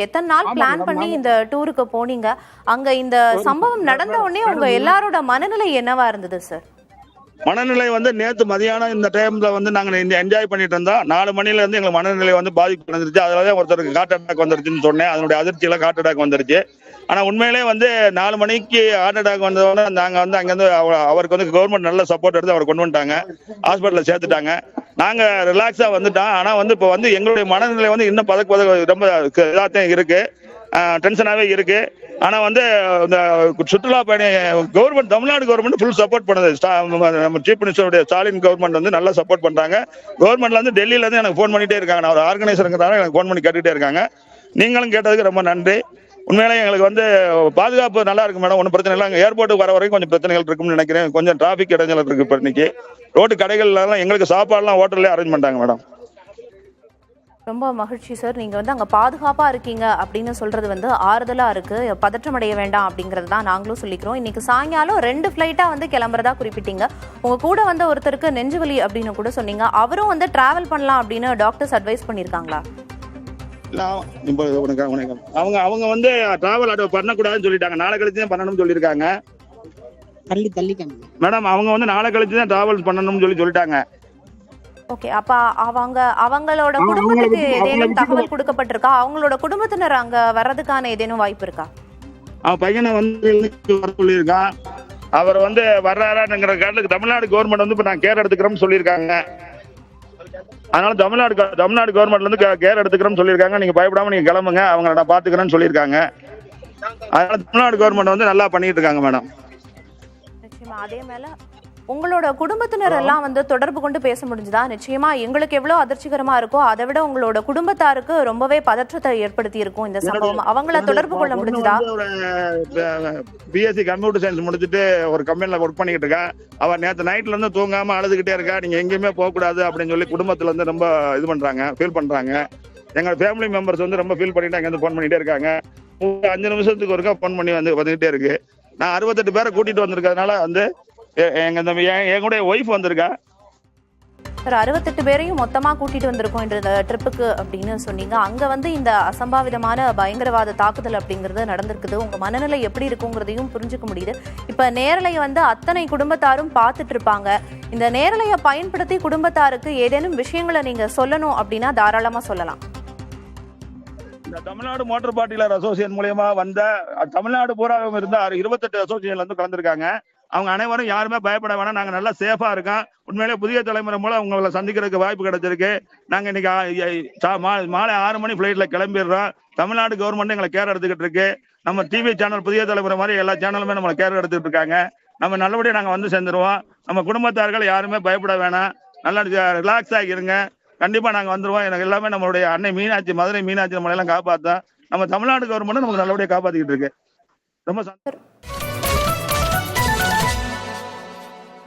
எத்தனை நாள் ஆமா பிளான் மேடம். பண்ணி நாங்க இந்த டூருக்கு போனீங்க? அங்க இந்த சம்பவம் நடந்த உடனே உங்க எல்லாரோட மனநிலை என்னவா இருந்தது சார்? மனநிலை வந்து நேத்து மதியானம் இந்த டைம்ல வந்து நாங்க என்ஜாய் பண்ணிட்டு இருந்தோம். 4 மணில இருந்து எங்களுக்கு மனநிலை வந்து பாதிப்பு வந்துருச்சு. அதனால ஒருத்தருக்கு ஹார்ட் அட்டாக் வந்துருச்சுன்னு சொன்னேன். அதனுடைய அதிர்ச்சியில ஹார்ட் அட்டாக் வந்துருச்சு. ஆனா உண்மையிலே வந்து 4 மணிக்கு ஹார்ட் அட்டாக் வந்தோடனே நாங்க வந்து அங்கிருந்து அவருக்கு வந்து கவர்மெண்ட் நல்ல சப்போர்ட் எடுத்து அவரை கொண்டு வந்துட்டாங்க, ஹாஸ்பிட்டல்ல சேர்த்துட்டாங்க. நாங்க ரிலாக்ஸா வந்துட்டோம். ஆனா வந்து இப்போ வந்து எங்களுடைய மனநிலை வந்து இன்னும் ரொம்ப இதாத்தான் இருக்கு, டென்ஷனாவே இருக்கு. ஆனா வந்து இந்த சுற்றுலா பயணி government, Tamil Nadu government full support பண்ணுது. நம்ம சீஃப் மினிஸ்டருடைய ஸ்டாலின் கவர்மெண்ட் வந்து நல்லா சப்போர்ட் பண்றாங்க. கவர்மெண்ட்ல இருந்து டெல்லியில இருந்து எனக்கு ஃபோன் பண்ணிட்டே இருக்காங்க. நான் ஒரு ஆர்கனைசருங்கிறதால எனக்கு ஃபோன் பண்ணி கேட்டுட்டே இருக்காங்க. நீங்களும் கேட்டதுக்கு ரொம்ப நன்றி. உண்மையிலே எங்களுக்கு வந்து பாதுகாப்பு நல்லா இருக்கு மேடம், ஒன்றும் பிரச்சனை இல்லை. அங்கே ஏர்போர்ட்டுக்கு வர வரைக்கும் கொஞ்சம் பிரச்சனைகள் இருக்கும்னு நினைக்கிறேன். கொஞ்சம் டிராபிக் இடைஞ்சல் இருக்கு. இப்போ இன்னைக்கு ரோட்டு கடைகள்லாம் எங்களுக்கு சாப்பாடுலாம் ஹோட்டல்லே அரேஞ்ச் பண்ணிட்டாங்க மேடம். ரொம்ப மகிழ்ச்சி சார். நீங்க வந்து அங்க பாதுகாப்பா இருக்கீங்க அப்படின்னு சொல்றது வந்து ஆறுதலா இருக்கு. பதற்றம் அடைய வேண்டாம் அப்படிங்கறது தான் நாங்களும் சொல்லிக்கிறோம். இன்னைக்கு சாயங்காலம் 2 ஃபிளைட்டா வந்து கிளம்புறதா குறிப்பிட்டீங்க. உங்க கூட வந்து ஒருத்தருக்கு நெஞ்சுவலி அப்படின்னு கூட சொன்னீங்க. அவரும் வந்து டிராவல் பண்ணலாம் அப்படின்னு டாக்டர்ஸ் அட்வைஸ் பண்ணிருக்காங்களா? அவங்க வந்து டிராவல் பண்ணக்கூடாதுன்னு சொல்லிட்டாங்க. நாளை கழிச்சு தான் பண்ணணும்னு சொல்லியிருக்காங்க மேடம். அவங்க வந்து நாளை கழிச்சு தான் டிராவல் பண்ணணும்னு சொல்லிட்டாங்க. ஓகே, அப்ப அவங்களோட குடும்பத்துக்கு ஏதேனும் தகவல் கொடுக்கப்பட்டிருக்கா? அவங்களோட குடும்பத்தினர் அங்க வர்றதுக்கான ஏதேனும் வாய்ப்பு இருக்கா? அவன் பையனை வந்து வர சொல்லியிருக்கான். அவர் வந்து வர்றாராங்கிற காரணத்துக்கு தமிழ்நாடு கவர்மெண்ட் வந்து இப்ப நான் கேர் எடுத்துக்கிறோம்னு சொல்லியிருக்காங்க. அதனால தமிழ்நாடு கவர்மெண்ட்ல இருந்து கேர் எடுத்துக்கிறோம்னு சொல்லியிருக்காங்க. நீங்க பயப்படாம நீங்க கிளம்புங்க, அவங்கள நான் பாத்துக்கிறேன்னு சொல்லியிருக்காங்க. அதனால தமிழ்நாடு கவர்மெண்ட் வந்து நல்லா பண்ணிட்டு இருக்காங்க மேடம். நிச்சயமா. அதே மேல உங்களோட குடும்பத்தினர் எல்லாம் வந்து தொடர்பு கொண்டு பேச முடிஞ்சுதா? நிச்சயமா எங்களுக்கு எவ்வளவு அதிர்ச்சிகரமா இருக்கோ அதை விட உங்களோட குடும்பத்தாருக்கு ரொம்பவே பதற்றத்தை ஏற்படுத்தி இருக்கும் இந்த சம்பவம். அவங்கள தொடர்பு கொள்ள முடிஞ்சுதா? பிஎஸ்சி கம்ப்யூட்டர் சயின்ஸ் முடிச்சுட்டு ஒரு கம்பெனில ஒர்க் பண்ணிட்டு இருக்கா. அவ நேற்று நைட்ல இருந்து தூங்காம அழுதுகிட்டே இருக்கா. நீங்க எங்கேயுமே போக கூடாது அப்படின்னு சொல்லி குடும்பத்துல இருந்து ரொம்ப இது பண்றாங்க, ஃபீல் பண்றாங்க. எங்க ஃபேமிலி மெம்பர்ஸ் வந்து ரொம்ப ஃபீல் பண்ணிட்டு அங்க இருந்து போன் பண்ணிட்டே இருக்காங்க. 5 நிமிஷத்துக்கு ஒருக்கா போன் பண்ணி வந்துகிட்டே இருக்கு. நான் 68 பேரை கூட்டிட்டு வந்திருக்கிறதுனால வந்து என் கூட ஒய்ஃப் வந்திருக்கா. 68 பேரையும் மொத்தமா கூட்டிட்டு வந்திருக்கோம் இந்த ட்ரிப்புக்கு அப்படின்னு சொன்னீங்க. அங்க வந்து இந்த அசம்பாவிதமான பயங்கரவாத தாக்குதல் அப்படிங்கிறது நடந்திருக்குது. உங்க மனநிலை எப்படி இருக்குங்கிறதையும் புரிஞ்சுக்க முடியுது. இப்ப நேரலையை வந்து அத்தனை குடும்பத்தாரும் பார்த்துட்டு இருப்பாங்க. இந்த நேரலையை பயன்படுத்தி குடும்பத்தாருக்கு ஏதேனும் விஷயங்களை நீங்க சொல்லணும் அப்படின்னா தாராளமா சொல்லலாம். இந்த தமிழ்நாடு மோட்டார் பார்ட்டிலர் அசோசியேஷன் மூலியமா வந்த தமிழ்நாடு பூரா இருந்த 28 அசோசியேஷன்ல இருந்து கலந்துருக்காங்க. அவங்க அனைவரும் யாருமே பயப்பட வேணாம், நாங்க நல்லா சேஃபா இருக்கோம். உண்மையிலே புதிய தலைமுறை மூலம் உங்களை சந்திக்கிறதுக்கு வாய்ப்பு கிடைச்சிருக்கு. நாங்க இன்னைக்கு மாலை 6 மணி பிளைட்ல கிளம்பிடுறோம். தமிழ்நாடு கவர்மெண்ட் எங்களை கேர் எடுத்துக்கிட்டு இருக்கு. நம்ம டிவி சேனல் புதிய தலைமுறை மாதிரி எல்லா சேனலுமே நம்மளை கேர் எடுத்துக்கிட்டு இருக்காங்க. நம்ம நல்லபடியா நாங்க வந்து சேர்ந்துருவோம். நம்ம குடும்பத்தார்கள் யாருமே பயப்பட வேணாம், நல்லா ரிலாக்ஸ் ஆகிருங்க. கண்டிப்பா நாங்க வந்துருவோம். எனக்கு எல்லாமே நம்மளுடைய அன்னை மீனாட்சி, மதுரை மீனாட்சி நம்மளை எல்லாம் காப்பாத்தோம். நம்ம தமிழ்நாடு கவர்மெண்ட் நமக்கு நல்லபடியா காப்பாத்திக்கிட்டு இருக்கு. ரொம்ப